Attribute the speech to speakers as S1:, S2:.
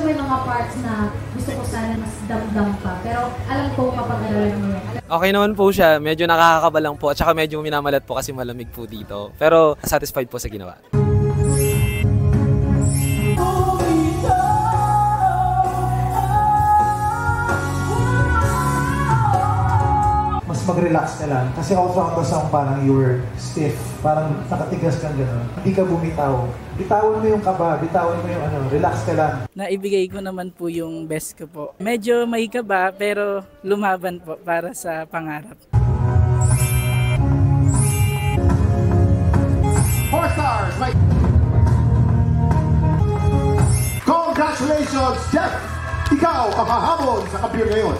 S1: may mga parts na gusto ko sana mas damdam pa. Pero alam ko mapag-aralan mo yun.
S2: Okay naman po siya. Medyo nakakakaba lang po. At saka medyo minamalat po kasi malamig po dito. Pero satisfied po sa ginawa.
S3: Mas mag-relax ka lang. Kasi all throughout the song parang you were stiff. Parang nakatigas kang gano'n. Hindi ka bumitaw. Bitawan mo yung kaba, bitawan mo yung relax ka lang.
S4: Naibigay ko naman po yung best ko po. Medyo may kaba pero lumaban po para sa pangarap.
S5: 4 stars! Congratulations, Jeff! Ikaw ang hahabol sa kampiyon ngayon.